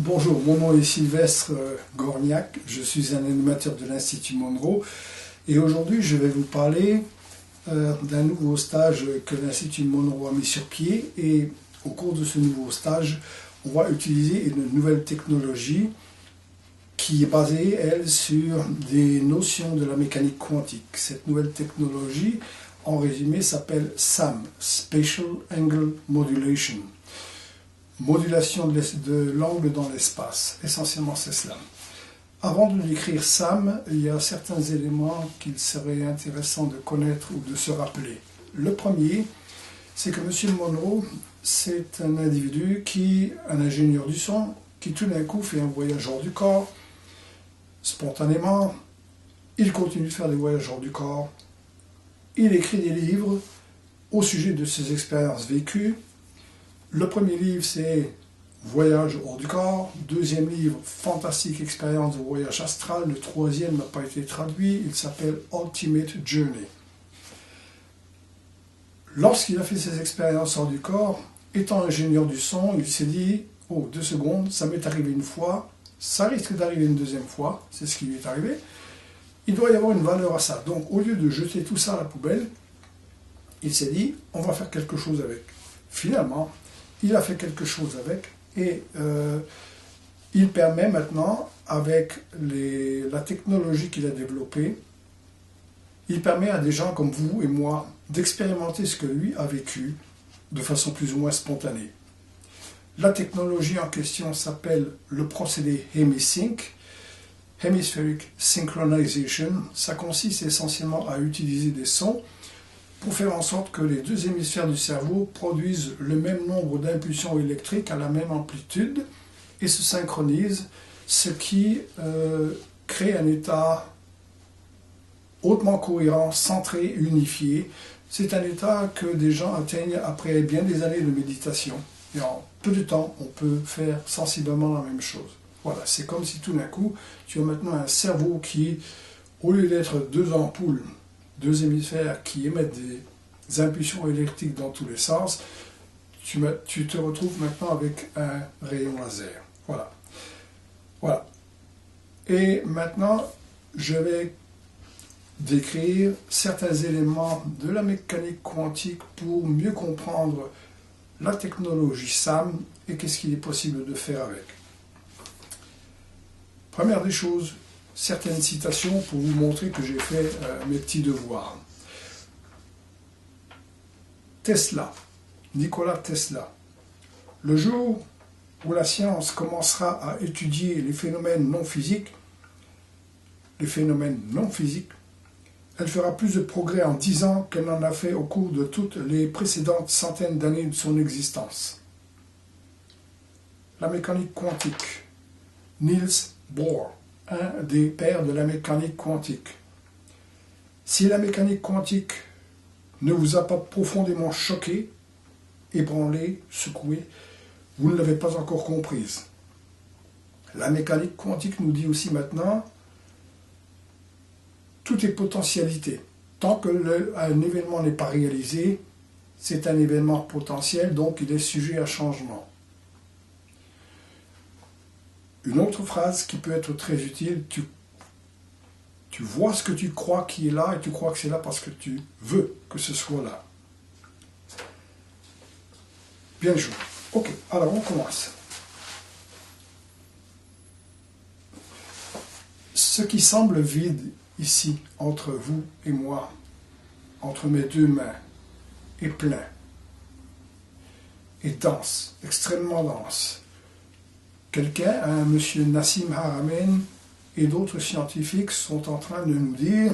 Bonjour, mon nom est Sylvestre Gorniac, je suis un animateur de l'Institut Monroe et aujourd'hui je vais vous parler d'un nouveau stage que l'Institut Monroe a mis sur pied et au cours de ce nouveau stage, on va utiliser une nouvelle technologie qui est basée, elle, sur des notions de la mécanique quantique. Cette nouvelle technologie, en résumé, s'appelle SAM, Spatial Angle Modulation. Modulation de l'angle dans l'espace. Essentiellement, c'est cela. Avant de décrire SAM, il y a certains éléments qu'il serait intéressant de connaître ou de se rappeler. Le premier, c'est que M. Monroe, c'est un individu un ingénieur du son, qui tout d'un coup fait un voyage hors du corps, spontanément. Il continue de faire des voyages hors du corps. Il écrit des livres au sujet de ses expériences vécues. Le premier livre, c'est Voyage hors du corps. Deuxième livre, Fantastique expérience de voyage astral. Le troisième n'a pas été traduit. Il s'appelle Ultimate Journey. Lorsqu'il a fait ses expériences hors du corps, étant ingénieur du son, il s'est dit « Oh, 2 secondes, ça m'est arrivé une fois, ça risque d'arriver une deuxième fois. » C'est ce qui lui est arrivé. Il doit y avoir une valeur à ça. Donc, au lieu de jeter tout ça à la poubelle, il s'est dit « On va faire quelque chose avec. » Finalement, il a fait quelque chose avec et il permet maintenant, avec la technologie qu'il a développée, il permet à des gens comme vous et moi d'expérimenter ce que lui a vécu de façon plus ou moins spontanée. La technologie en question s'appelle le procédé HemiSync, Hemispheric Synchronization. Ça consiste essentiellement à utiliser des sons pour faire en sorte que les deux hémisphères du cerveau produisent le même nombre d'impulsions électriques à la même amplitude et se synchronisent, ce qui crée un état hautement cohérent, centré, unifié. C'est un état que des gens atteignent après bien des années de méditation. Et en peu de temps, on peut faire sensiblement la même chose. Voilà, c'est comme si tout d'un coup, tu as maintenant un cerveau qui, au lieu d'être deux ampoules, deux hémisphères qui émettent des impulsions électriques dans tous les sens, tu te retrouves maintenant avec un rayon laser. Voilà. Voilà. Et maintenant, je vais décrire certains éléments de la mécanique quantique pour mieux comprendre la technologie SAM et qu'est-ce qu'il est possible de faire avec. Première des choses, certaines citations pour vous montrer que j'ai fait mes petits devoirs. Tesla, Nikola Tesla. Le jour où la science commencera à étudier les phénomènes non physiques, elle fera plus de progrès en 10 ans qu'elle n'en a fait au cours de toutes les précédentes centaines d'années de son existence. La mécanique quantique. Niels Bohr, un des pères de la mécanique quantique. Si la mécanique quantique ne vous a pas profondément choqué, ébranlé, secoué, vous ne l'avez pas encore comprise. La mécanique quantique nous dit aussi maintenant tout est potentialité. Tant qu'un événement n'est pas réalisé, c'est un événement potentiel, donc il est sujet à changement. Une autre phrase qui peut être très utile, tu vois ce que tu crois qui est là et tu crois que c'est là parce que tu veux que ce soit là. Bien joué. Ok, alors on commence. Ce qui semble vide ici, entre vous et moi, entre mes deux mains, est plein, est dense, extrêmement dense. Quelqu'un, un monsieur Nassim Haramein et d'autres scientifiques sont en train de nous dire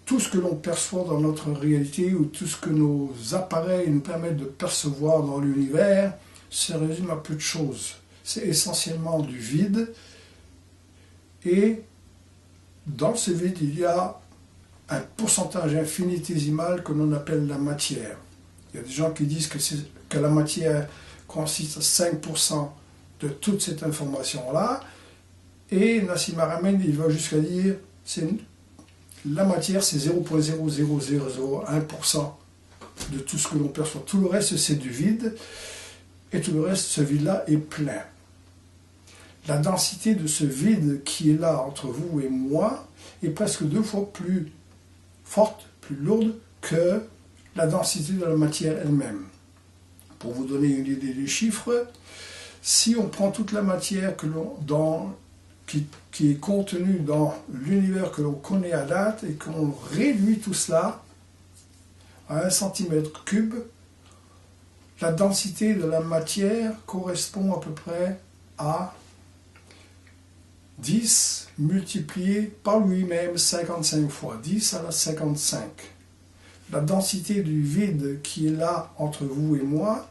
tout ce que l'on perçoit dans notre réalité ou tout ce que nos appareils nous permettent de percevoir dans l'univers se résume à peu de choses. C'est essentiellement du vide et dans ce vide, il y a un pourcentage infinitésimal que l'on appelle la matière. Il y a des gens qui disent que la matière consiste à 5% de toute cette information-là, et Nassim Haramein, il va jusqu'à dire que la matière, c'est 0,00001% de tout ce que l'on perçoit. Tout le reste, c'est du vide, et tout le reste, ce vide-là est plein. la densité de ce vide qui est là entre vous et moi est presque 2 fois plus forte, plus lourde que la densité de la matière elle-même. Pour vous donner une idée des chiffres, si on prend toute la matière qui est contenue dans l'univers que l'on connaît à date et qu'on réduit tout cela à 1 cm3, la densité de la matière correspond à peu près à 10 multiplié par lui-même 55 fois, 10 à la 55. La densité du vide qui est là entre vous et moi,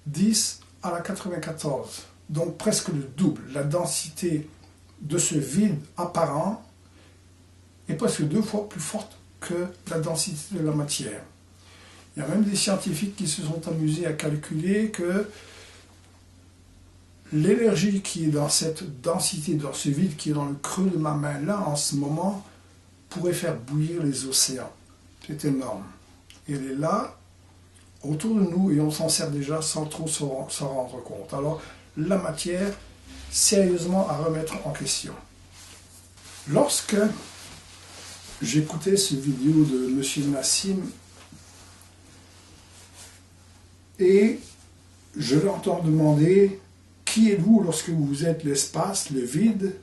10 à la 94. Donc presque le double. La densité de ce vide apparent est presque 2 fois plus forte que la densité de la matière. Il y a même des scientifiques qui se sont amusés à calculer que l'énergie qui est dans cette densité, dans ce vide qui est dans le creux de ma main là en ce moment, pourrait faire bouillir les océans. C'est énorme. Et elle est là, autour de nous, et on s'en sert déjà sans trop s'en rendre compte. Alors, la matière, sérieusement à remettre en question. Lorsque j'écoutais cette vidéo de M. Nassim, et je l'entends demander « Qui êtes-vous lorsque vous êtes l'espace, le vide ?»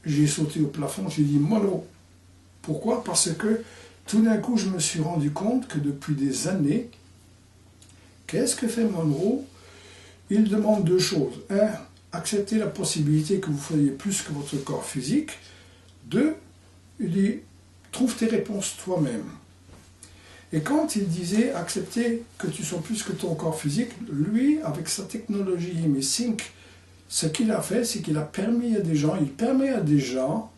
J'ai sauté au plafond, j'ai dit « Monroe ». Pourquoi? Parce que tout d'un coup, je me suis rendu compte que depuis des années, qu'est-ce que fait Monroe? Il demande 2 choses. 1, accepter la possibilité que vous soyez plus que votre corps physique. 2, il dit, trouve tes réponses toi-même. Et quand il disait accepter que tu sois plus que ton corps physique, lui, avec sa technologie MSync, ce qu'il a fait, c'est qu'il a permis à des gens, il permet à des gens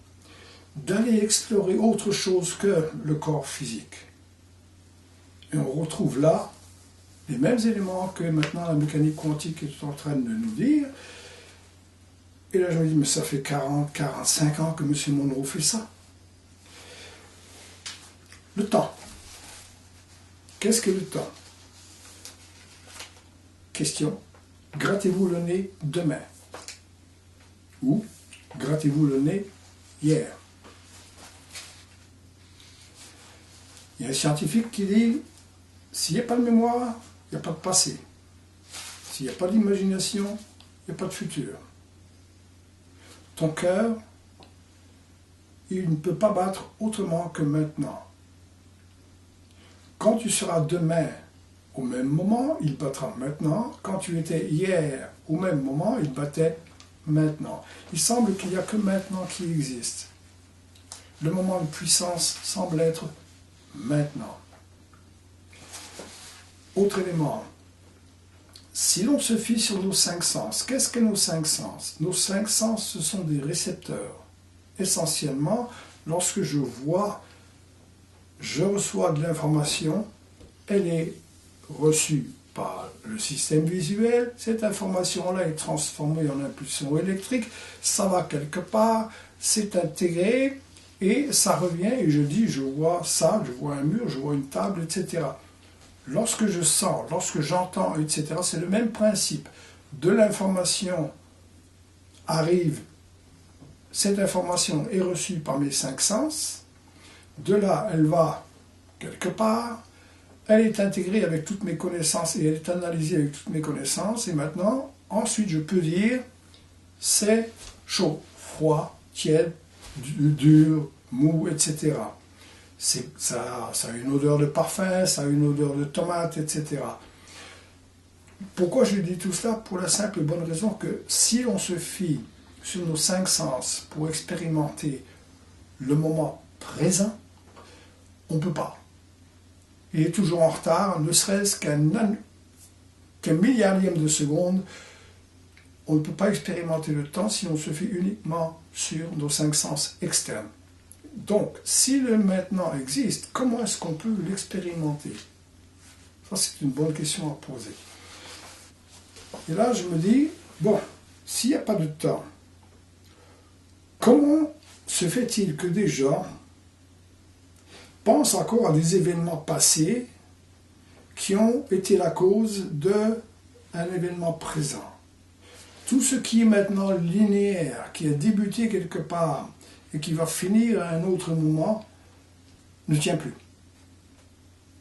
d'aller explorer autre chose que le corps physique. Et on retrouve là les mêmes éléments que maintenant la mécanique quantique est en train de nous dire. Et là je me dis, mais ça fait 40, 45 ans que M. Monroe fait ça. Le temps. Qu'est-ce que le temps? Question. Grattez-vous le nez demain? Ou grattez-vous le nez hier? Il y a un scientifique qui dit, s'il n'y a pas de mémoire, il n'y a pas de passé. S'il n'y a pas d'imagination, il n'y a pas de futur. Ton cœur, il ne peut pas battre autrement que maintenant. Quand tu seras demain au même moment, il battra maintenant. Quand tu étais hier au même moment, il battait maintenant. Il semble qu'il n'y a que maintenant qui existe. Le moment de puissance semble être maintenant. Autre élément, si l'on se fie sur nos 5 sens, qu'est-ce que nos 5 sens? Nos 5 sens, ce sont des récepteurs. Essentiellement, lorsque je vois, je reçois de l'information, elle est reçue par le système visuel, cette information-là est transformée en impulsion électrique, ça va quelque part, c'est intégré, et ça revient, et je dis, je vois ça, je vois un mur, je vois une table, etc. Lorsque je sens, lorsque j'entends, etc., c'est le même principe. De l'information arrive, cette information est reçue par mes 5 sens, de là, elle va quelque part, elle est intégrée avec toutes mes connaissances et elle est analysée avec toutes mes connaissances, et maintenant, ensuite, je peux dire, c'est chaud, froid, tiède, dur, mou, etc. Ça a une odeur de parfum, ça a une odeur de tomate, etc. Pourquoi je dis tout cela? Pour la simple et bonne raison que si on se fie sur nos 5 sens pour expérimenter le moment présent, on ne peut pas. Il est toujours en retard, ne serait-ce qu'un milliardième de seconde. On ne peut pas expérimenter le temps si on se fie uniquement sur nos 5 sens externes. Donc, si le maintenant existe, comment est-ce qu'on peut l'expérimenter? Ça, c'est une bonne question à poser. Et là, je me dis, bon, s'il n'y a pas de temps, comment se fait-il que des gens pensent encore à des événements passés qui ont été la cause d'un événement présent? Tout ce qui est maintenant linéaire, qui a débuté quelque part et qui va finir à un autre moment, ne tient plus.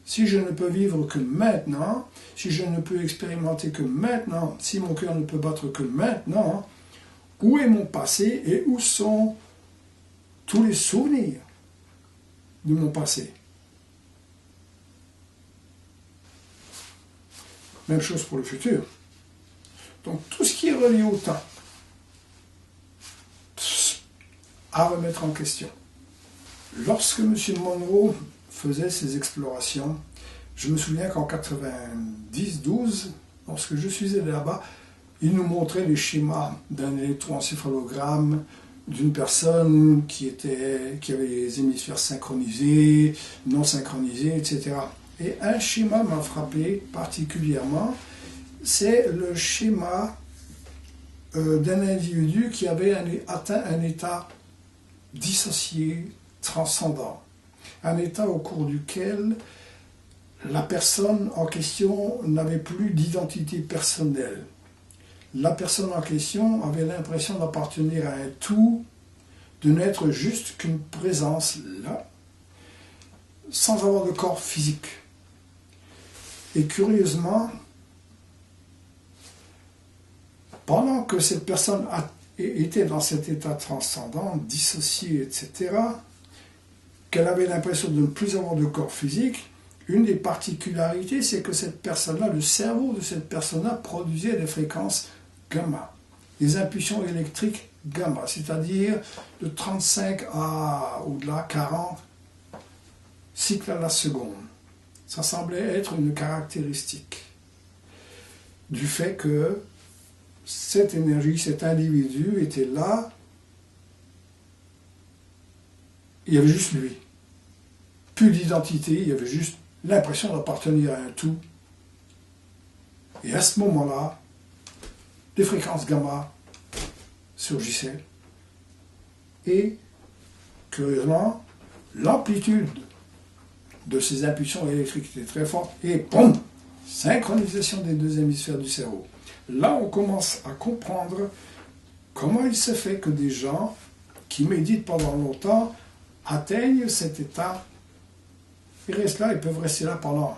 Si je ne peux vivre que maintenant, si je ne peux expérimenter que maintenant, si mon cœur ne peut battre que maintenant, où est mon passé et où sont tous les souvenirs de mon passé? Même chose pour le futur. Donc tout ce qui est relié au temps, à remettre en question. Lorsque M. Monroe faisait ses explorations, je me souviens qu'en 90-12, lorsque je suis allé là-bas, il nous montrait les schémas d'un électroencéphalogramme d'une personne qui avait les hémisphères synchronisés, non synchronisés, etc. Et un schéma m'a frappé particulièrement, c'est le schéma d'un individu qui avait atteint un état dissocié, transcendant. Un état au cours duquel la personne en question n'avait plus d'identité personnelle. La personne en question avait l'impression d'appartenir à un tout, de n'être juste qu'une présence là, sans avoir de corps physique. Et curieusement, pendant que cette personne était dans cet état transcendant, dissocié, etc., qu'elle avait l'impression de ne plus avoir de corps physique, une des particularités, c'est que cette personne-là, le cerveau de cette personne-là produisait des fréquences gamma, des impulsions électriques gamma, c'est-à-dire de 35 à au-delà 40 cycles à la seconde. Ça semblait être une caractéristique du fait que cette énergie, cet individu était là, il y avait juste lui. Plus d'identité, il y avait juste l'impression d'appartenir à un tout. Et à ce moment-là, des fréquences gamma surgissaient. Et, curieusement, l'amplitude de ces impulsions électriques était très forte. Et boum, synchronisation des deux hémisphères du cerveau. Là, on commence à comprendre comment il se fait que des gens qui méditent pendant longtemps atteignent cet état. Ils restent là, ils peuvent rester là pendant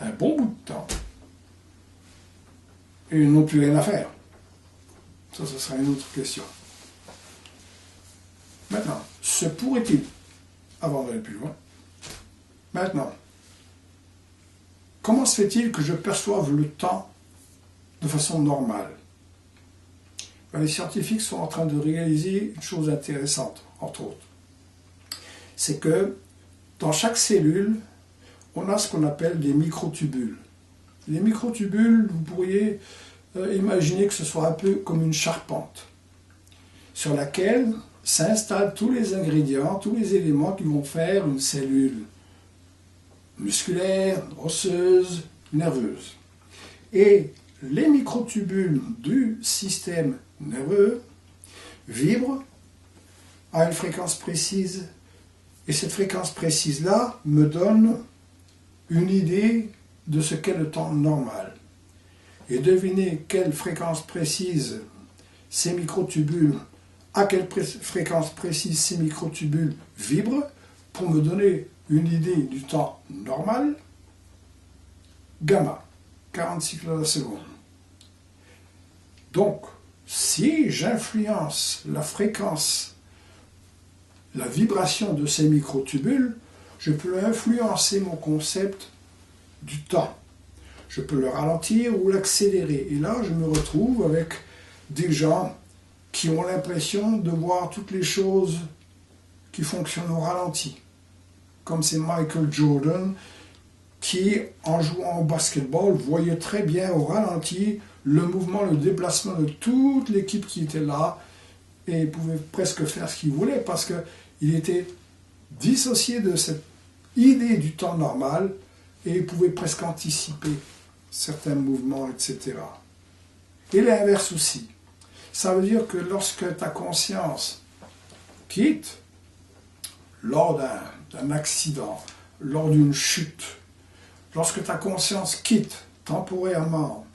un bon bout de temps. Et ils n'ont plus rien à faire. Ça, ce sera une autre question. Maintenant, se pourrait-il, avant d'aller plus loin, maintenant, comment se fait-il que je perçoive le temps de façon normale? Les scientifiques sont en train de réaliser une chose intéressante, entre autres. C'est que dans chaque cellule, on a ce qu'on appelle des microtubules. Les microtubules, vous pourriez imaginer que ce soit un peu comme une charpente, sur laquelle s'installent tous les ingrédients, tous les éléments qui vont faire une cellule musculaire, osseuse, nerveuse. Et les microtubules du système nerveux vibrent à une fréquence précise. Et cette fréquence précise-là me donne une idée de ce qu'est le temps normal. Et devinez quelle fréquence précise ces microtubules, à quelle fréquence précise ces microtubules vibrent pour me donner une idée du temps normal. Gamma, 40 cycles à la seconde. Donc, si j'influence la fréquence, la vibration de ces microtubules, je peux influencer mon concept du temps. Je peux le ralentir ou l'accélérer. Et là, je me retrouve avec des gens qui ont l'impression de voir toutes les choses qui fonctionnent au ralenti. Comme c'est Michael Jordan qui, en jouant au basketball, voyait très bien au ralenti le mouvement, le déplacement de toute l'équipe qui était là, et il pouvait presque faire ce qu'il voulait parce qu'il était dissocié de cette idée du temps normal et il pouvait presque anticiper certains mouvements, etc. Et l'inverse aussi. Ça veut dire que lorsque ta conscience quitte, lors d'un accident, lors d'une chute, lorsque ta conscience quitte temporairement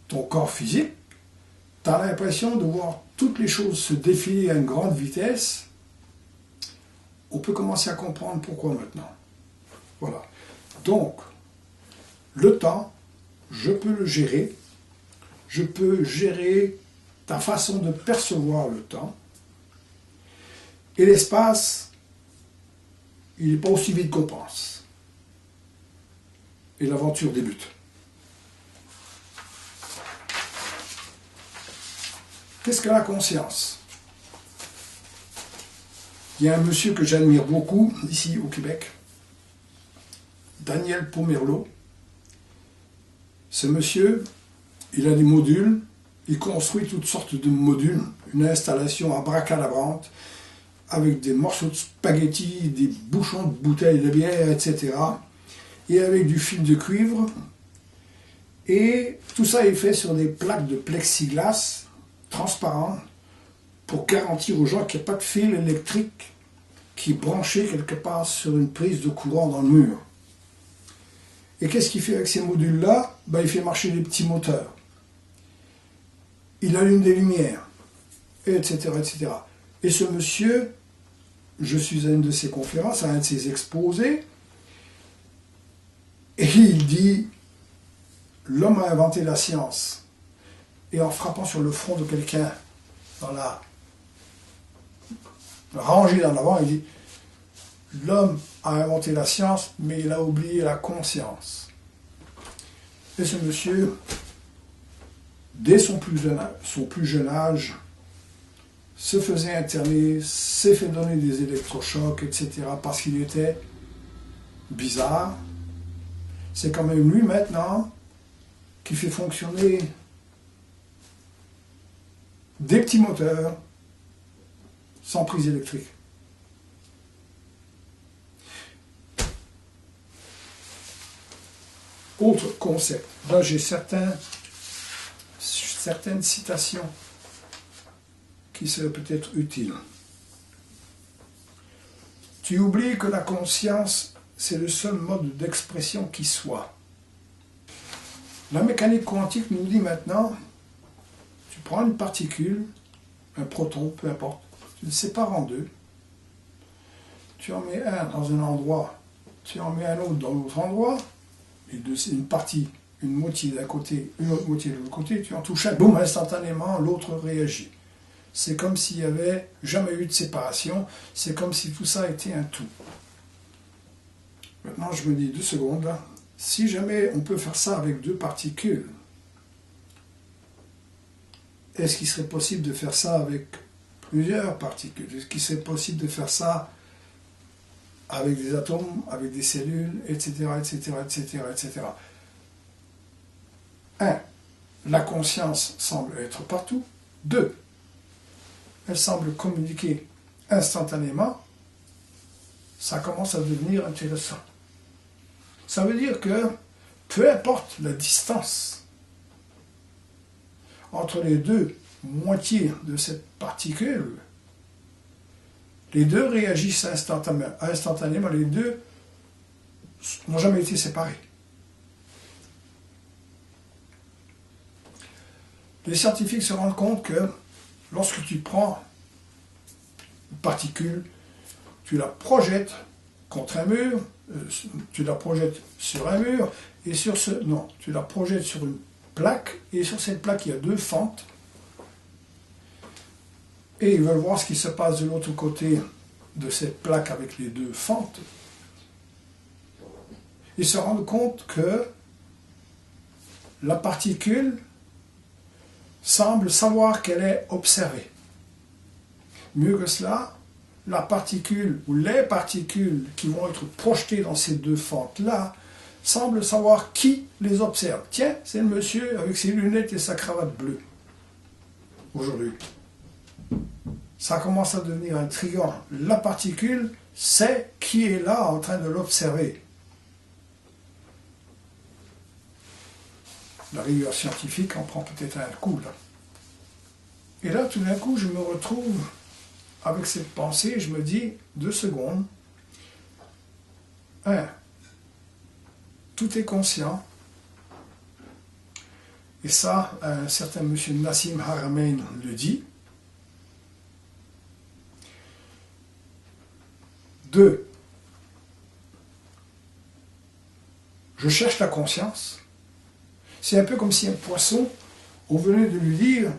ton corps physique, tu as l'impression de voir toutes les choses se défiler à une grande vitesse. On peut commencer à comprendre pourquoi maintenant. Voilà. Donc, le temps, je peux le gérer. Je peux gérer ta façon de percevoir le temps. Et l'espace, il n'est pas aussi vite qu'on pense. Et l'aventure débute. Qu'est-ce que la conscience? Il y a un monsieur que j'admire beaucoup, ici au Québec, Daniel Pomerleau. Ce monsieur, il a des modules, il construit toutes sortes de modules, une installation abracadabrante, avec des morceaux de spaghettis, des bouchons de bouteilles de bière, etc. Et avec du fil de cuivre. Et tout ça est fait sur des plaques de plexiglas transparentes pour garantir aux gens qu'il n'y a pas de fil électrique qui est branché quelque part sur une prise de courant dans le mur. Et qu'est-ce qu'il fait avec ces modules-là? Ben, il fait marcher des petits moteurs. Il allume des lumières, etc., etc. Et ce monsieur, je suis à une de ses conférences, à un de ses exposés, et il dit, l'homme a inventé la science. Et en frappant sur le front de quelqu'un, dans la rangée d'en avant, il dit, l'homme a inventé la science, mais il a oublié la conscience. Et ce monsieur, dès son plus jeune âge, se faisait interner, s'est fait donner des électrochocs, etc., parce qu'il était bizarre. C'est quand même lui maintenant qui fait fonctionner des petits moteurs sans prise électrique. Autre concept. Là, j'ai certaines citations qui seraient peut-être utiles. Tu oublies que la conscience, c'est le seul mode d'expression qui soit. La mécanique quantique nous dit maintenant, tu prends une particule, un proton, peu importe, tu le sépares en deux, tu en mets un dans un endroit, tu en mets un autre dans l'autre endroit, les deux, c'est une partie, une moitié d'un côté, une autre moitié de l'autre côté, tu en touches un, boum, instantanément, l'autre réagit. C'est comme s'il n'y avait jamais eu de séparation, c'est comme si tout ça était un tout. Maintenant, je me dis 2 secondes, là. Si jamais on peut faire ça avec 2 particules, est-ce qu'il serait possible de faire ça avec plusieurs particules? Est-ce qu'il serait possible de faire ça avec des atomes, avec des cellules, etc., etc., etc., etc. 1. La conscience semble être partout. 2. Elle semble communiquer instantanément. Ça commence à devenir intéressant. Ça veut dire que, peu importe la distance entre les deux moitiés de cette particule, les deux réagissent instantanément, les deux n'ont jamais été séparés. Les scientifiques se rendent compte que lorsque tu prends une particule, tu la projettes contre un mur, tu la projettes sur un mur, et sur ce... Non, tu la projettes sur une plaque, et sur cette plaque, il y a 2 fentes, et ils veulent voir ce qui se passe de l'autre côté de cette plaque avec les 2 fentes. Ils se rendent compte que la particule semble savoir qu'elle est observée. Mieux que cela, la particule ou les particules qui vont être projetées dans ces 2 fentes-là semblent savoir qui les observe. Tiens, c'est le monsieur avec ses lunettes et sa cravate bleue. Aujourd'hui. Ça commence à devenir intriguant. La particule sait qui est là en train de l'observer. La rigueur scientifique en prend peut-être un coup, là. Et là, tout d'un coup, je me retrouve avec cette pensée, je me dis, 2 secondes. 1. Tout est conscient. Et ça, un certain monsieur Nassim Haramein le dit. 2. Je cherche la conscience. C'est un peu comme si un poisson, on venait de lui dire,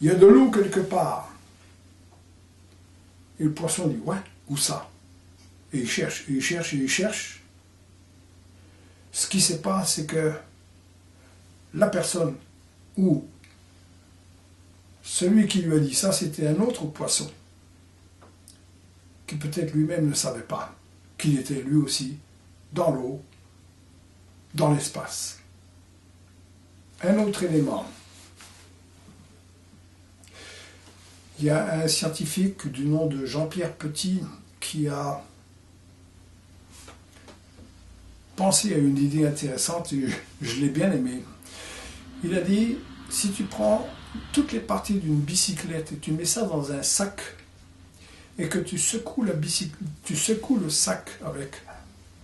il y a de l'eau quelque part. Et le poisson dit, ouais, où ça? Et il cherche, et il cherche, et il cherche. Ce qui se passe, c'est que la personne ou celui qui lui a dit ça, c'était un autre poisson, qui peut-être lui-même ne savait pas qu'il était lui aussi dans l'eau, dans l'espace. Un autre élément. Il y a un scientifique du nom de Jean-Pierre Petit qui a pensé à une idée intéressante et je l'ai bien aimée. Il a dit, si tu prends toutes les parties d'une bicyclette et tu mets ça dans un sac et que tu secoues le sac avec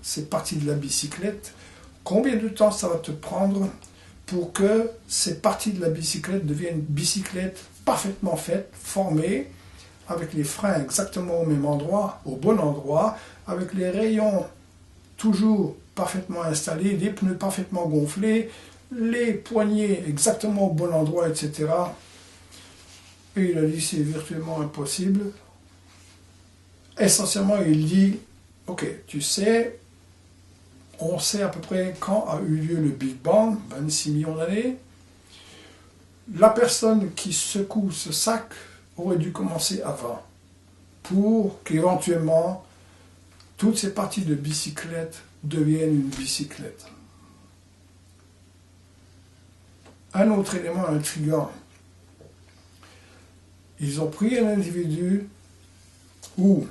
ces parties de la bicyclette, combien de temps ça va te prendre pour que ces parties de la bicyclette deviennent une bicyclette parfaitement faite, formée, avec les freins exactement au même endroit, au bon endroit, avec les rayons toujours parfaitement installés, les pneus parfaitement gonflés, les poignées exactement au bon endroit, etc. Et il a dit c'est virtuellement impossible. Essentiellement, il dit, ok, tu sais, on sait à peu près quand a eu lieu le Big Bang, 26 millions d'années. La personne qui secoue ce sac aurait dû commencer avant, pour qu'éventuellement toutes ces parties de bicyclette deviennent une bicyclette. Un autre élément intriguant. Ils ont pris un individu où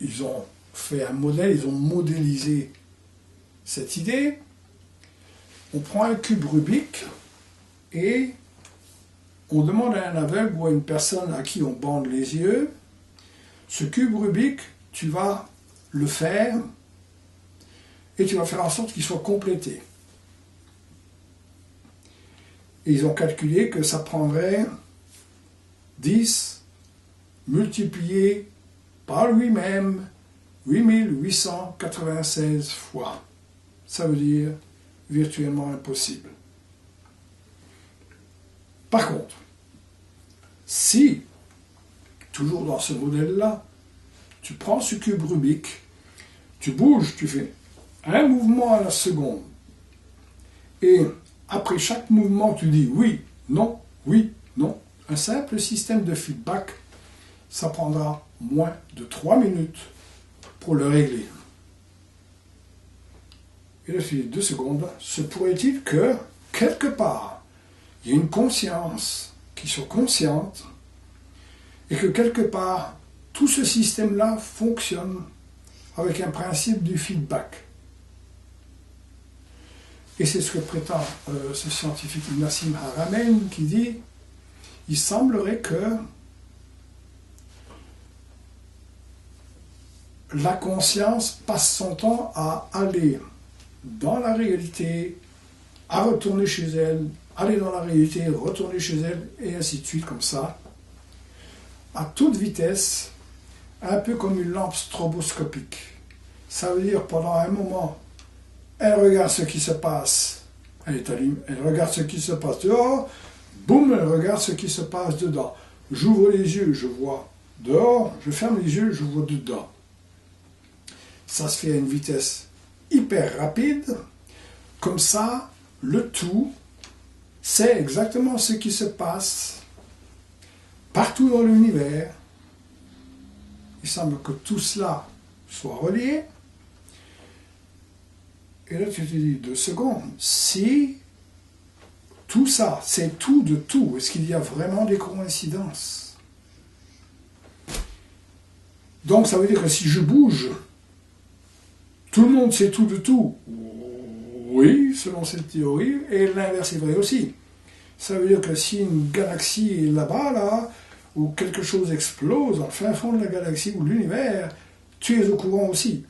ils ont fait un modèle, ils ont modélisé cette idée. On prend un cube Rubik et on demande à un aveugle ou à une personne à qui on bande les yeux, ce cube Rubik, tu vas le faire et tu vas faire en sorte qu'il soit complété. Et ils ont calculé que ça prendrait 10 multiplié par lui-même 8896 fois. Ça veut dire virtuellement impossible. Par contre, si, toujours dans ce modèle-là, tu prends ce cube Rubik, tu bouges, tu fais un mouvement à la seconde, et après chaque mouvement, tu dis oui, non, un simple système de feedback, ça prendra moins de 3 minutes pour le régler. Et là, tu dis 2 secondes, se pourrait-il que, quelque part, il y ait une conscience qui soit consciente et que quelque part, tout ce système-là fonctionne avec un principe du feedback. Et c'est ce que prétend ce scientifique Nassim Haramein qui dit il semblerait que la conscience passe son temps à aller dans la réalité, à retourner chez elle, aller dans la réalité, retourner chez elle, et ainsi de suite, comme ça, à toute vitesse, un peu comme une lampe stroboscopique. Ça veut dire, pendant un moment, elle regarde ce qui se passe, elle est allumée, elle regarde ce qui se passe dehors, boum, elle regarde ce qui se passe dedans. J'ouvre les yeux, je vois dehors, je ferme les yeux, je vois dedans. Ça se fait à une vitesse hyper rapide, comme ça, le tout, c'est exactement ce qui se passe partout dans l'univers. Il semble que tout cela soit relié. Et là, tu te dis 2 secondes. Si tout ça, c'est tout de tout, est-ce qu'il y a vraiment des coïncidences? Donc, ça veut dire que si je bouge, tout le monde sait tout de tout. Oui, selon cette théorie, et l'inverse est vrai aussi. Ça veut dire que si une galaxie est là-bas, là, ou quelque chose explose en fin fond de la galaxie ou de l'univers, tu es au courant aussi.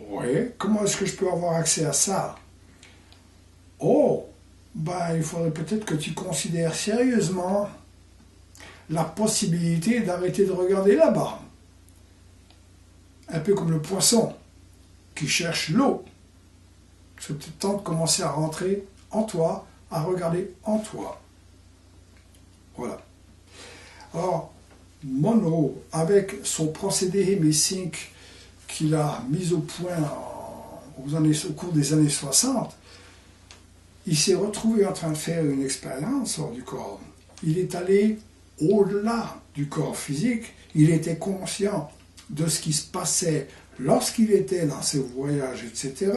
Oui, comment est-ce que je peux avoir accès à ça? Oh, ben, il faudrait peut-être que tu considères sérieusement la possibilité d'arrêter de regarder là-bas. Un peu comme le poisson qui cherche l'eau. C'est peut-être temps de commencer à rentrer en toi, à regarder en toi. Voilà. Alors, Monroe, avec son procédé Hemi-Sync qu'il a mis au point au cours des années 60, il s'est retrouvé en train de faire une expérience hors du corps. Il est allé au-delà du corps physique, il était conscient de ce qui se passait lorsqu'il était dans ses voyages, etc.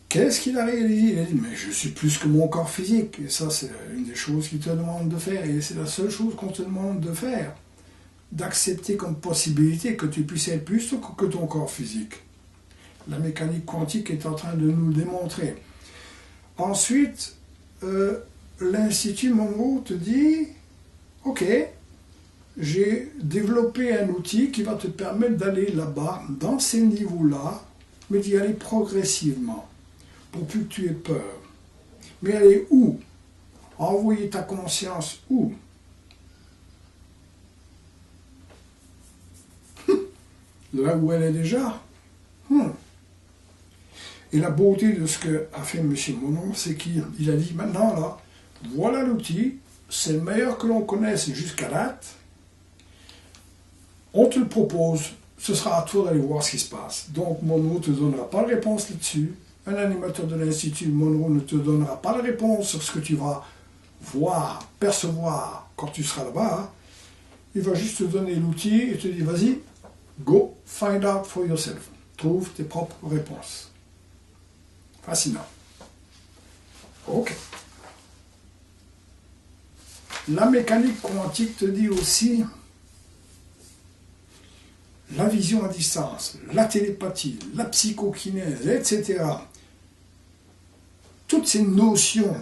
Qu'est-ce qu'il a réalisé? Il a dit, mais je suis plus que mon corps physique. Et ça, c'est une des choses qu'il te demande de faire. Et c'est la seule chose qu'on te demande de faire. D'accepter comme possibilité que tu puisses être plus que ton corps physique. La mécanique quantique est en train de nous le démontrer. Ensuite, l'Institut Monroe te dit, ok, j'ai développé un outil qui va te permettre d'aller là-bas, dans ces niveaux-là, mais d'y aller progressivement, pour plus que tu aies peur. Mais aller où? Envoyer ta conscience où? Là où elle est déjà. Et la beauté de ce qu'a fait M. Monroe, c'est qu'il a dit, maintenant là, voilà l'outil, c'est le meilleur que l'on connaisse jusqu'à date, on te le propose, ce sera à toi d'aller voir ce qui se passe. Donc Monroe ne te donnera pas de réponse là-dessus, un animateur de l'Institut Monroe ne te donnera pas de réponse sur ce que tu vas voir, percevoir quand tu seras là-bas. Il va juste te donner l'outil et te dire, vas-y, go, find out for yourself. Trouve tes propres réponses. Fascinant. Ok. La mécanique quantique te dit aussi la vision à distance, la télépathie, la psychokinèse, etc. Toutes ces notions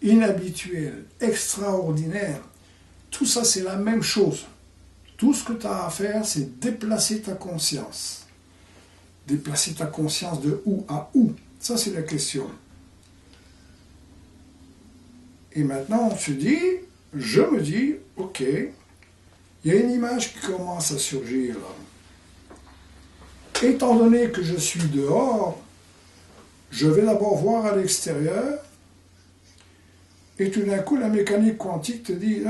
inhabituelles, extraordinaires, tout ça c'est la même chose. Tout ce que tu as à faire, c'est déplacer ta conscience. Déplacer ta conscience de où à où? Ça, c'est la question. Et maintenant, on se dit, je me dis, ok, il y a une image qui commence à surgir là. Étant donné que je suis dehors, je vais d'abord voir à l'extérieur, et tout d'un coup, la mécanique quantique te dit,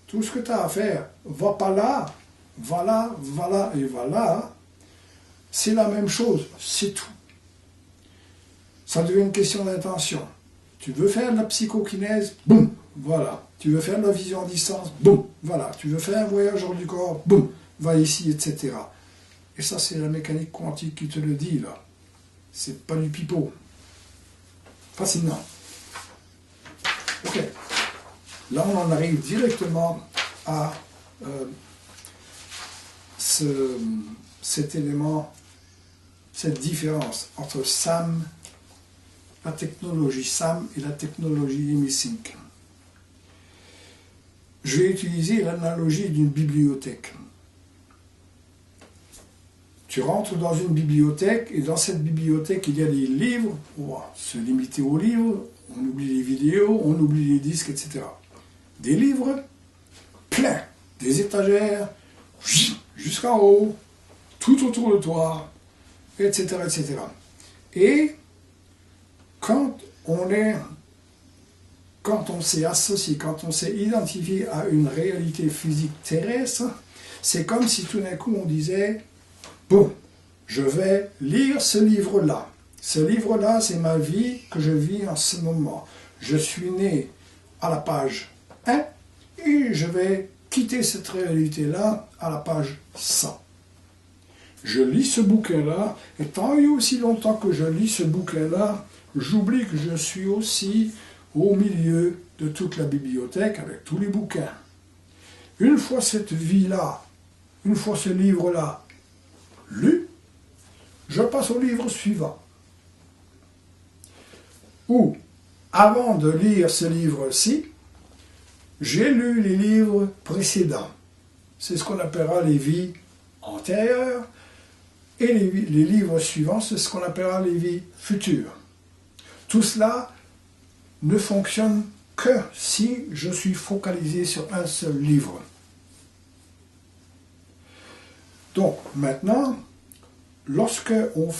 tout ce que tu as à faire, va pas là, va là, va là et va là. C'est la même chose, c'est tout. Ça devient une question d'intention. Tu veux faire de la psychokinèse, boum, voilà. Tu veux faire de la vision à distance, boum, voilà. Tu veux faire un voyage hors du corps, boum, va ici, etc. Et ça, c'est la mécanique quantique qui te le dit, là. C'est pas du pipeau. Fascinant. Ok. Là, on en arrive directement à cet élément, cette différence entre SAM, la technologie SAM et la technologie Hemi-Sync. Je vais utiliser l'analogie d'une bibliothèque. Tu rentres dans une bibliothèque et dans cette bibliothèque il y a des livres, on va se limiter aux livres, on oublie les vidéos, on oublie les disques, etc. Des livres pleins, des étagères jusqu'en haut, tout autour de toi, etc., etc. Et quand on s'est associé, quand on s'est identifié à une réalité physique terrestre, c'est comme si tout d'un coup on disait, bon, je vais lire ce livre-là. Ce livre-là, c'est ma vie que je vis en ce moment. Je suis né à la page 1 et je vais quitter cette réalité-là à la page 100. Je lis ce bouquin-là, et tant et aussi longtemps que je lis ce bouquin-là, j'oublie que je suis aussi au milieu de toute la bibliothèque avec tous les bouquins. Une fois cette vie-là, une fois ce livre-là lu, je passe au livre suivant. Ou, avant de lire ce livre-ci, j'ai lu les livres précédents. C'est ce qu'on appellera les vies antérieures. Et les livres suivants, c'est ce qu'on appellera les vies futures. Tout cela ne fonctionne que si je suis focalisé sur un seul livre. Donc maintenant, lorsqu'on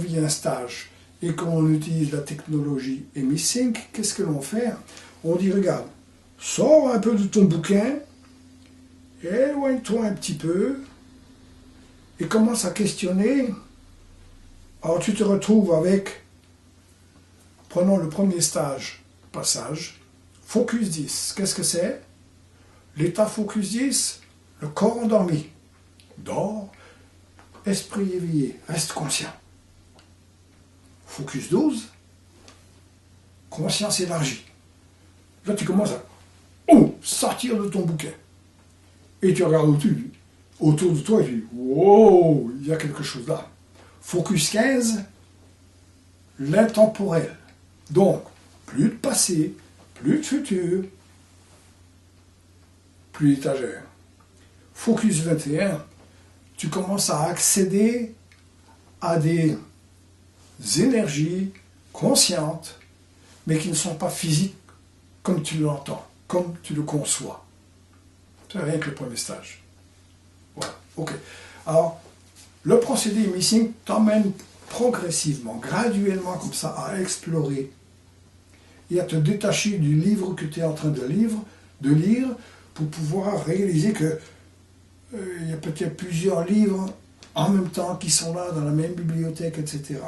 vit un stage et qu'on utilise la technologie EmiSync, qu'est-ce que l'on fait? On dit, regarde, sors un peu de ton bouquin, éloigne-toi un petit peu et commence à questionner. Alors tu te retrouves avec, prenons le premier passage, Focus 10. Qu'est-ce que c'est? L'état Focus 10, le corps endormi. Dors, esprit éveillé, reste conscient. Focus 12, conscience élargie. Là, tu commences à sortir de ton bouquin. Et tu regardes autour de toi et tu dis, wow, il y a quelque chose là. Focus 15, l'intemporel. Donc, plus de passé, plus de futur, plus d'étagère. Focus 21, tu commences à accéder à des énergies conscientes, mais qui ne sont pas physiques comme tu l'entends, comme tu le conçois. C'est rien que le premier stage. Voilà, ok. Alors, le procédé EmiSync t'emmène progressivement, graduellement comme ça, à explorer et à te détacher du livre que tu es en train de lire pour pouvoir réaliser que il y a peut-être plusieurs livres en même temps qui sont là dans la même bibliothèque, etc.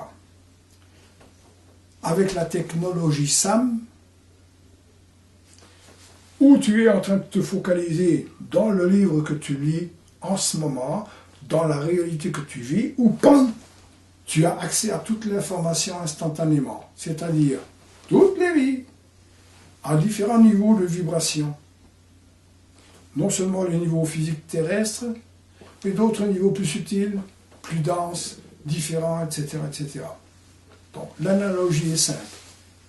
Avec la technologie SAM, où tu es en train de te focaliser dans le livre que tu lis en ce moment, dans la réalité que tu vis, ou pam, tu as accès à toute l'information instantanément, c'est-à-dire toutes les vies, à différents niveaux de vibration. Non seulement les niveaux physiques terrestres, mais d'autres niveaux plus subtils, plus denses, différents, etc. etc. Donc l'analogie est simple.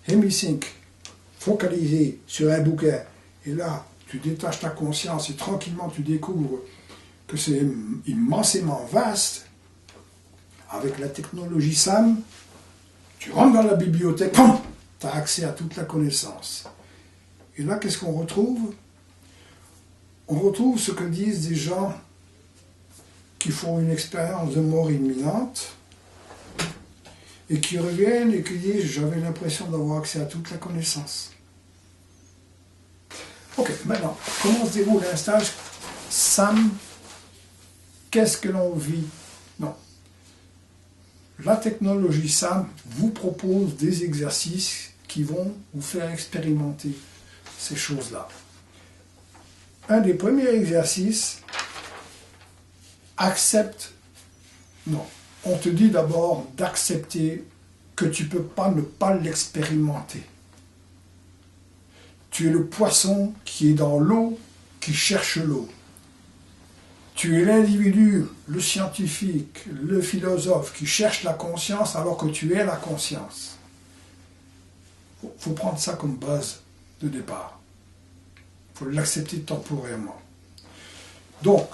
EmiSync, focalisé sur un bouquin, et là, tu détaches ta conscience et tranquillement tu découvres que c'est immensément vaste. Avec la technologie SAM, tu rentres dans la bibliothèque, tu as accès à toute la connaissance. Et là, qu'est-ce qu'on retrouve? On retrouve ce que disent des gens qui font une expérience de mort imminente et qui reviennent et qui disent « j'avais l'impression d'avoir accès à toute la connaissance ». Ok, maintenant, comment se déroule un stage SAM? Qu'est-ce que l'on vit? Non. La technologie SAM vous propose des exercices qui vont vous faire expérimenter ces choses-là. Un des premiers exercices, on te dit d'abord d'accepter que tu ne peux pas ne pas l'expérimenter. Tu es le poisson qui est dans l'eau, qui cherche l'eau. Tu es l'individu, le scientifique, le philosophe qui cherche la conscience alors que tu es la conscience. Il faut prendre ça comme base de départ. Il faut l'accepter temporairement. Donc,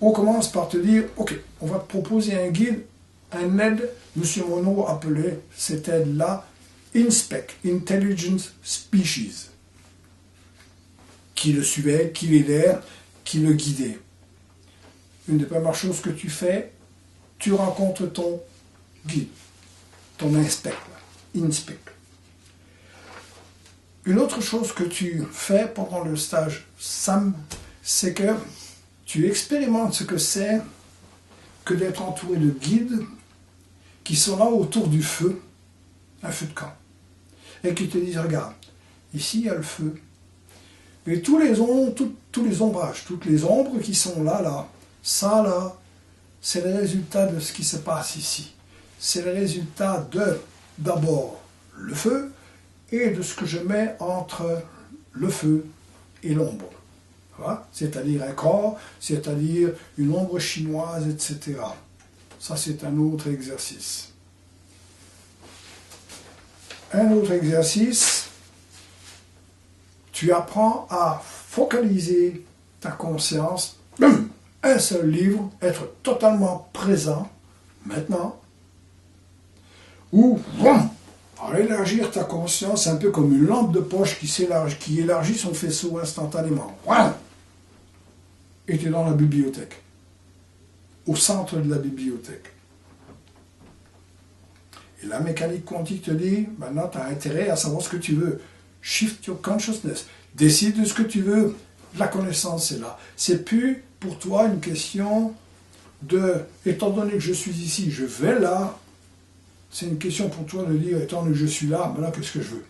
on commence par te dire, ok, on va te proposer un guide, un aide. M. Monod appelait cette aide-là InSpec, Intelligent Species, qui le suivait, qui l'aidait, qui le guidait. Une des premières choses que tu fais, tu rencontres ton guide, ton InSpec. Une autre chose que tu fais pendant le stage SAM, c'est que tu expérimentes ce que c'est que d'être entouré de guides qui sont là autour du feu, un feu de camp, et qui te disent, regarde, ici il y a le feu, et tous les ombrages, toutes les ombres qui sont là, ça là, c'est le résultat de ce qui se passe ici. C'est le résultat de, d'abord, le feu, et de ce que je mets entre le feu et l'ombre. Voilà, c'est-à-dire un corps, c'est-à-dire une ombre chinoise, etc. Ça, c'est un autre exercice. Un autre exercice, tu apprends à focaliser ta conscience, un seul livre, être totalement présent, maintenant, ou vroom, alors élargir ta conscience, un peu comme une lampe de poche qui élargit son faisceau instantanément. Vroom, et tu es dans la bibliothèque, au centre de la bibliothèque. Et la mécanique quantique te dit, maintenant tu as intérêt à savoir ce que tu veux. Shift your consciousness. Décide de ce que tu veux. La connaissance est là. C'est plus pour toi une question de, étant donné que je suis ici, je vais là. C'est une question pour toi de dire, étant donné que je suis là, maintenant qu'est-ce que je veux.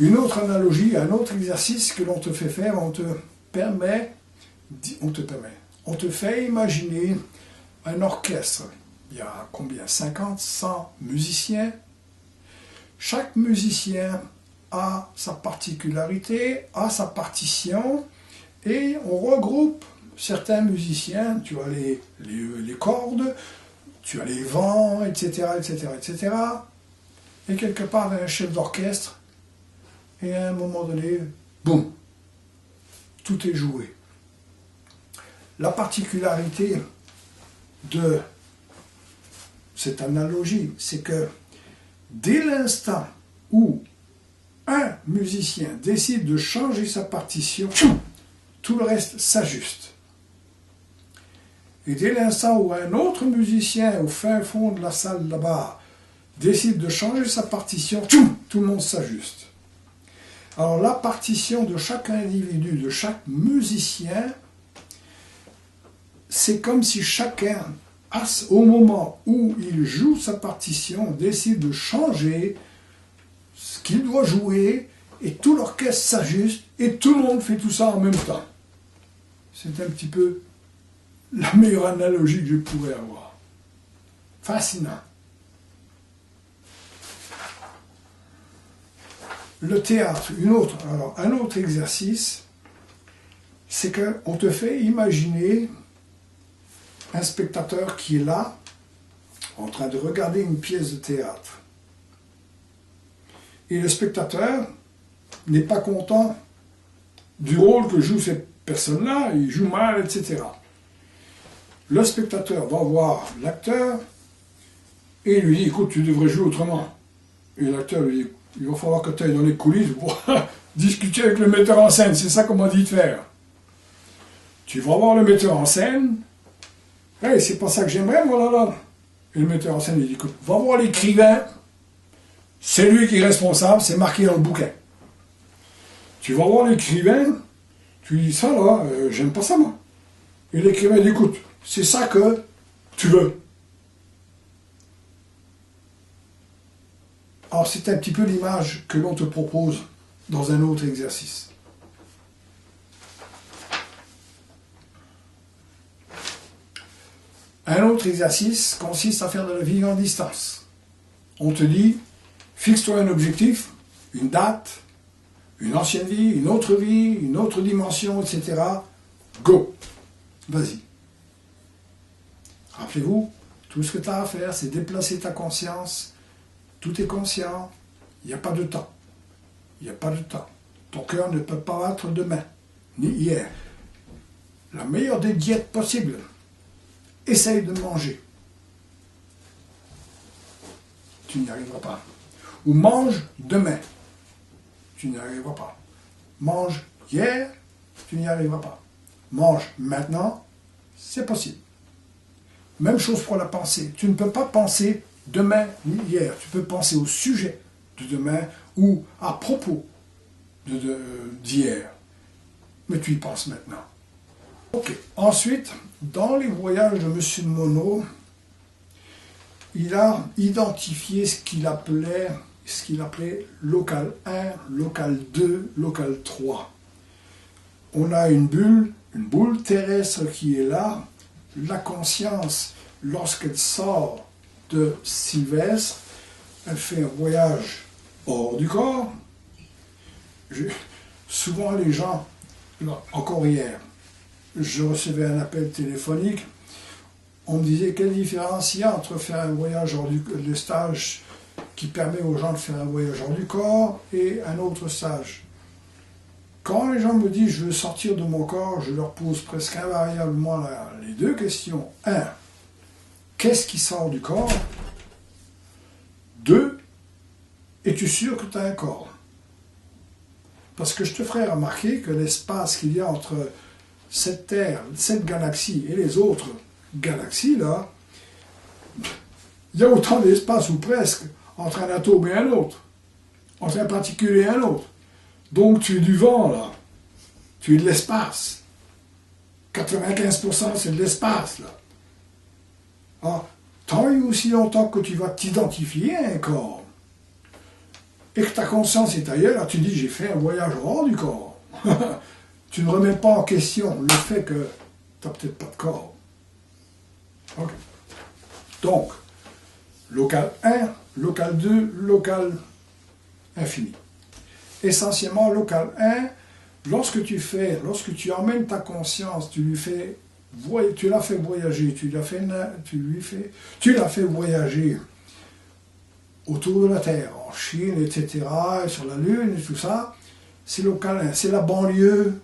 Une autre analogie, un autre exercice que l'on te fait faire, on te fait imaginer un orchestre. Il y a combien? 50, 100 musiciens. Chaque musicien a sa particularité, a sa partition, et on regroupe certains musiciens. Tu as les cordes, tu as les vents, etc., etc., etc. Et quelque part, il y a un chef d'orchestre, et à un moment donné, boum, tout est joué. La particularité de cette analogie, c'est que dès l'instant où un musicien décide de changer sa partition, tout le reste s'ajuste. Et dès l'instant où un autre musicien au fin fond de la salle là-bas décide de changer sa partition, tout le monde s'ajuste. Alors la partition de chaque individu, de chaque musicien, c'est comme si chacun, au moment où il joue sa partition, décide de changer ce qu'il doit jouer, et tout l'orchestre s'ajuste, et tout le monde fait tout ça en même temps. C'est un petit peu la meilleure analogie que je pourrais avoir. Fascinant. Le théâtre, un autre exercice, c'est qu'on te fait imaginer un spectateur qui est là, en train de regarder une pièce de théâtre. Et le spectateur n'est pas content du rôle que joue cette personne-là, il joue mal, etc. Le spectateur va voir l'acteur et lui dit, écoute, tu devrais jouer autrement. Et l'acteur lui dit, il va falloir que tu ailles dans les coulisses pour discuter avec le metteur en scène, c'est ça qu'on m'a dit de faire. Tu vas voir le metteur en scène, hey, c'est pas ça que j'aimerais, moi, là. Et le metteur en scène, il dit, écoute, va voir l'écrivain, c'est lui qui est responsable, c'est marqué dans le bouquin. Tu vas voir l'écrivain, tu lui dis, ça, là, j'aime pas ça, moi. Et l'écrivain dit, écoute, c'est ça que tu veux. Alors, c'est un petit peu l'image que l'on te propose dans un autre exercice. Un autre exercice consiste à faire de la vie en distance. On te dit, fixe-toi un objectif, une date, une ancienne vie, une autre dimension, etc. Go! Vas-y. Rappelez-vous, tout ce que tu as à faire, c'est déplacer ta conscience. Tout est conscient. Il n'y a pas de temps. Il n'y a pas de temps. Ton cœur ne peut pas battre demain, ni hier. La meilleure des diètes possibles. Essaye de manger. Tu n'y arriveras pas. Ou mange demain. Tu n'y arriveras pas. Mange hier, tu n'y arriveras pas. Mange maintenant, c'est possible. Même chose pour la pensée. Tu ne peux pas penser demain ni hier. Tu peux penser au sujet de demain ou à propos d'hier. Mais tu y penses maintenant. Ok. Ensuite, dans les voyages de M. de Monod, il a identifié ce qu'il appelait local 1, local 2, local 3. On a une boule terrestre qui est là. La conscience, lorsqu'elle sort de Sylvestre, elle fait un voyage hors du corps. Souvent les gens, encore hier, je recevais un appel téléphonique, on me disait quelle différence il y a entre faire un voyage hors le stage qui permet aux gens de faire un voyage hors du corps et un autre stage. Quand les gens me disent je veux sortir de mon corps, je leur pose presque invariablement les deux questions. 1. Qu'est-ce qui sort du corps? 2, es-tu sûr que tu as un corps? Parce que je te ferai remarquer que l'espace qu'il y a entre cette Terre, cette galaxie et les autres galaxies, là, il y a autant d'espace, ou presque, entre un atome et un autre, entre un particule et un autre. Donc tu es du vent, là. Tu es de l'espace. 95% c'est de l'espace, là. Ah, tant et aussi longtemps que tu vas t'identifier à un corps, et que ta conscience est ailleurs, là, tu dis, j'ai fait un voyage hors du corps. Tu ne remets pas en question le fait que tu n'as peut-être pas de corps. Okay. Donc, local 1, local 2, local infini. Essentiellement, local 1, lorsque tu emmènes ta conscience, tu l'as fait voyager, tu l'as fait voyager autour de la Terre, en Chine, etc., sur la Lune et tout ça, c'est local 1, c'est la banlieue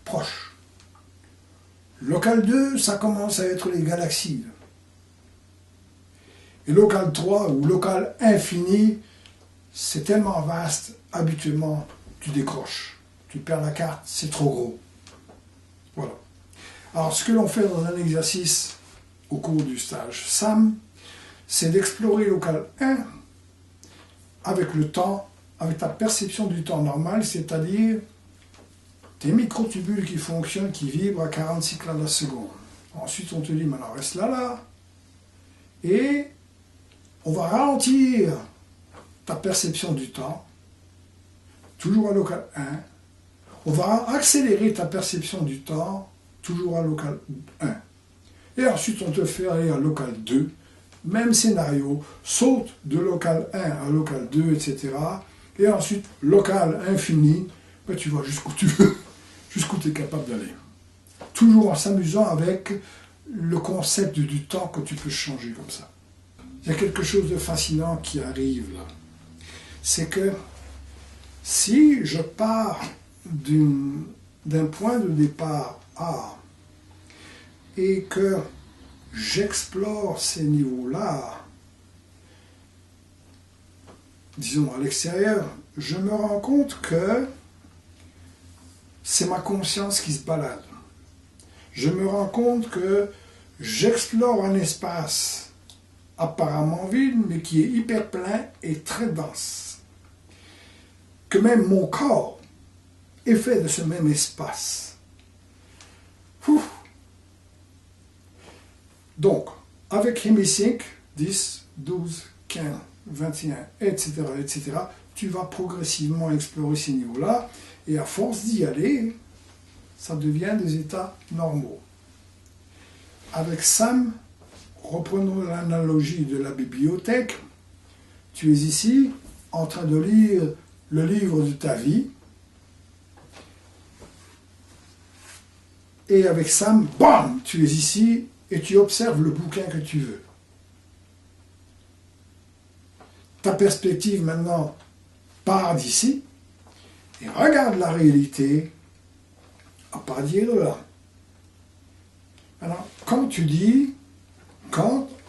proche. Local 2, ça commence à être les galaxies. Et local 3, ou local infini, c'est tellement vaste, habituellement, tu décroches. Tu perds la carte, c'est trop gros. Voilà. Alors, ce que l'on fait dans un exercice au cours du stage SAM, c'est d'explorer local 1 avec le temps, avec ta perception du temps normal, c'est-à-dire tes microtubules qui fonctionnent, qui vibrent à 40 cycles à la seconde. Ensuite, on te dit, maintenant reste là, et on va ralentir ta perception du temps, toujours à local 1. On va accélérer ta perception du temps, toujours à local 1. Et ensuite, on te fait aller à local 2. Même scénario, saute de local 1 à local 2, etc. Et ensuite, local infini, ben, tu vas jusqu'où tu veux, jusqu'où tu es capable d'aller. Toujours en s'amusant avec le concept du temps que tu peux changer comme ça. Il y a quelque chose de fascinant qui arrive là. C'est que si je pars d'un point de départ A et que j'explore ces niveaux-là, disons à l'extérieur, je me rends compte que c'est ma conscience qui se balade. Je me rends compte que j'explore un espace apparemment vide, mais qui est hyper plein et très dense. Que même mon corps est fait de ce même espace. Ouf. Donc, avec Hemisync, 10, 12, 15, 21, etc., etc., tu vas progressivement explorer ces niveaux-là, et à force d'y aller, ça devient des états normaux. Avec Sam, reprenons l'analogie de la bibliothèque, tu es ici en train de lire le livre de ta vie, et avec Sam, bam, tu es ici et tu observes le bouquin que tu veux. Ta perspective maintenant part d'ici et regarde la réalité à partir de là. Alors, quand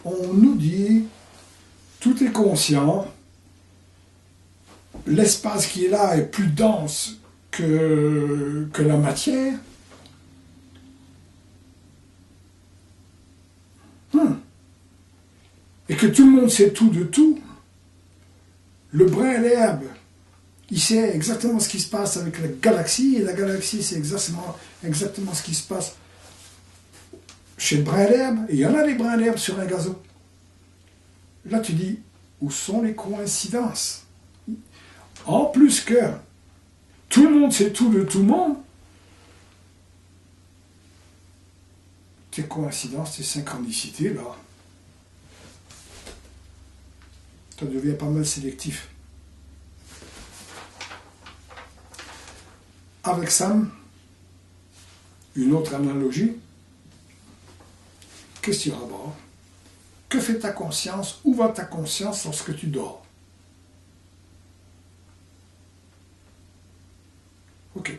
on nous dit, tout est conscient, l'espace qui est là est plus dense que la matière, et que tout le monde sait tout de tout, le brin et l'herbe, il sait exactement ce qui se passe avec la galaxie, et la galaxie sait exactement ce qui se passe chez le brin d'herbe, et il y en a des brins d'herbe sur un gazon. Là, tu dis, où sont les coïncidences? En plus que tout le monde sait tout de tout le monde, tes coïncidences, tes synchronicités, là, ça devient pas mal sélectif. Avec Sam, une autre analogie, question d'abord, que fait ta conscience, où va ta conscience lorsque tu dors? Ok.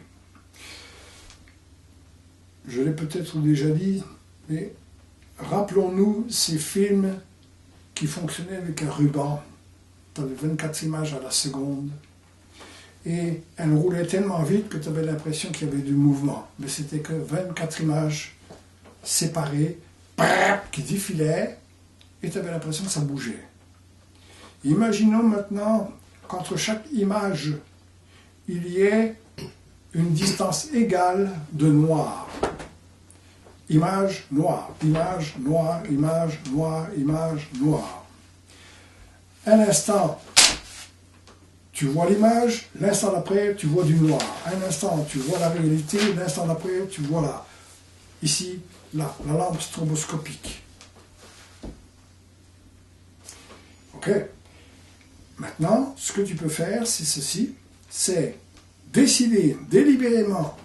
Je l'ai peut-être déjà dit, mais rappelons-nous ces films qui fonctionnaient avec un ruban tu avais 24 images à la seconde. Et elles roulaient tellement vite que tu avais l'impression qu'il y avait du mouvement. Mais c'était que 24 images séparées, qui défilaient, et tu avais l'impression que ça bougeait. Imaginons maintenant qu'entre chaque image, il y ait une distance égale de noir. Image noire, image noire, image noire, image noire. Un instant, tu vois l'image, l'instant d'après, tu vois du noir. Un instant, tu vois la réalité, l'instant d'après, tu vois là. Ici, là, la lampe stroboscopique. Ok? Maintenant, ce que tu peux faire, c'est ceci, c'est décider délibérément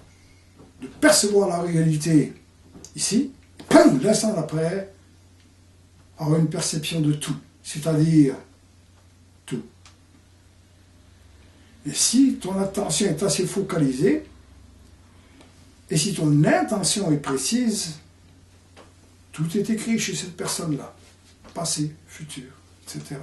de percevoir la réalité ici, l'instant d'après, avoir une perception de tout, c'est-à-dire tout. Et si ton attention est assez focalisée, et si ton intention est précise, tout est écrit chez cette personne-là, passé, futur, etc.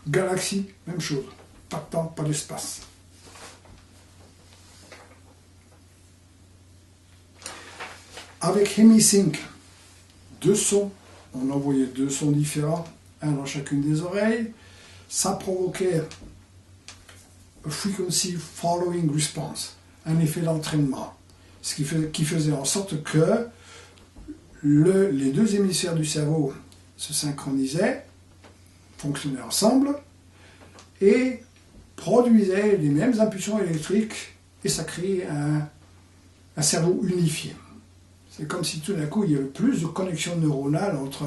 Galaxie, même chose. Pas de temps, pas d'espace. Avec HemiSync, deux sons, on envoyait deux sons différents, un dans chacune des oreilles, ça provoquait a frequency following response, un effet d'entraînement, ce qui faisait en sorte que les deux hémisphères du cerveau se synchronisaient, fonctionnaient ensemble et produisaient les mêmes impulsions électriques et ça créait un cerveau unifié. C'est comme si tout d'un coup il y avait plus de connexions neuronales entre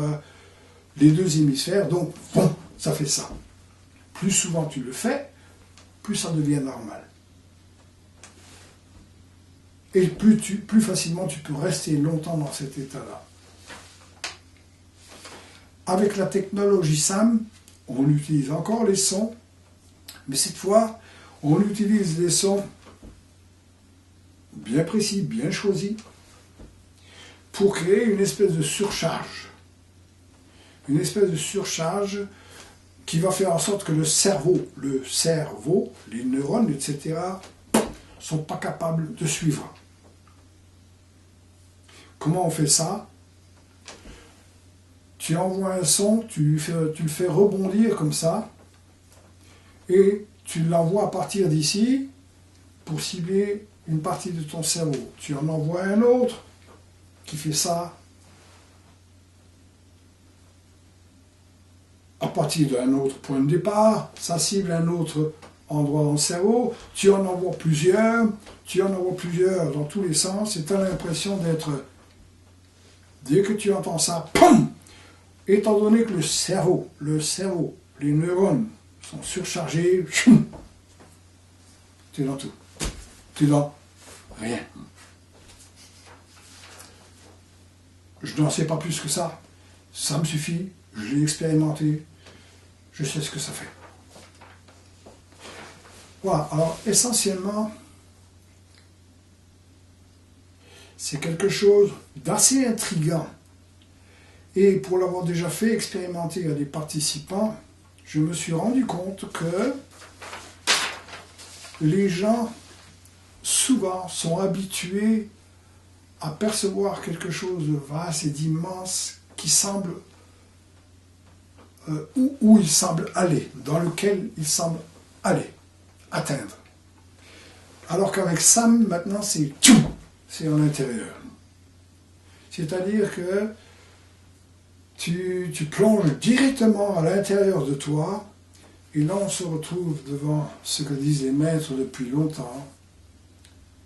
les deux hémisphères, donc bon, ça fait ça. Plus souvent tu le fais, plus ça devient normal. Et plus facilement tu peux rester longtemps dans cet état-là. Avec la technologie SAM, on utilise encore les sons, mais cette fois, on utilise des sons bien précis, bien choisis, pour créer une espèce de surcharge. Une espèce de surcharge qui va faire en sorte que le cerveau, les neurones, etc., ne sont pas capables de suivre. Comment on fait ça? Tu envoies un son, tu le fais rebondir comme ça, et tu l'envoies à partir d'ici pour cibler une partie de ton cerveau. Tu en envoies un autre qui fait ça à partir d'un autre point de départ, ça cible un autre endroit dans le cerveau, tu en envoies plusieurs dans tous les sens, et tu as l'impression d'être, dès que tu entends ça, POUM! Étant donné que le cerveau, les neurones sont surchargés, tu es dans tout. Tu es dans rien. Je n'en sais pas plus que ça. Ça me suffit, je l'ai expérimenté, je sais ce que ça fait. Voilà, alors essentiellement, c'est quelque chose d'assez intriguant. Et pour l'avoir déjà fait expérimenter à des participants, je me suis rendu compte que les gens, souvent, sont habitués à percevoir quelque chose de vaste et d'immense qui semble, où il semble aller, dans lequel il semble aller, atteindre. Alors qu'avec SAM, maintenant, c'est en intérieur. C'est-à-dire que tu plonges directement à l'intérieur de toi, et là on se retrouve devant ce que disent les maîtres depuis longtemps.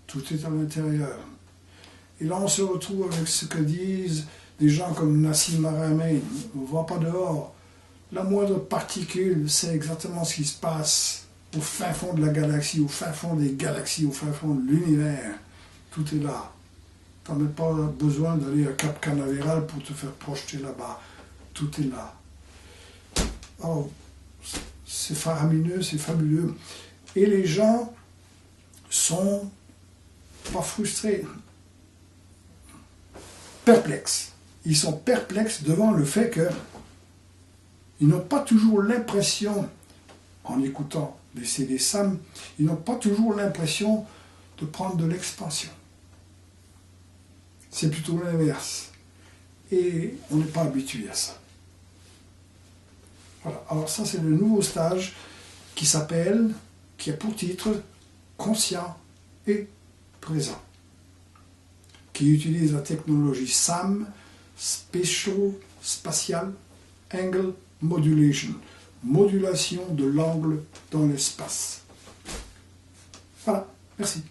Tout est à l'intérieur. Et là on se retrouve avec ce que disent des gens comme Nassim Haramein. On ne voit pas dehors. La moindre particule sait exactement ce qui se passe au fin fond de la galaxie, au fin fond des galaxies, au fin fond de l'univers. Tout est là. Tu n'as même pas besoin d'aller à Cap Canaveral pour te faire projeter là-bas. Tout est là. Alors, c'est faramineux, c'est fabuleux. Et les gens sont pas frustrés, perplexes. ils sont perplexes devant le fait qu'ils n'ont pas toujours l'impression, en écoutant les CD SAM, ils n'ont pas toujours l'impression de prendre de l'expansion. C'est plutôt l'inverse. Et on n'est pas habitué à ça. Voilà. Alors ça, c'est le nouveau stage qui a pour titre Conscient et présent, qui utilise la technologie SAM, Spatial Angle Modulation, modulation de l'angle dans l'espace. Voilà, merci.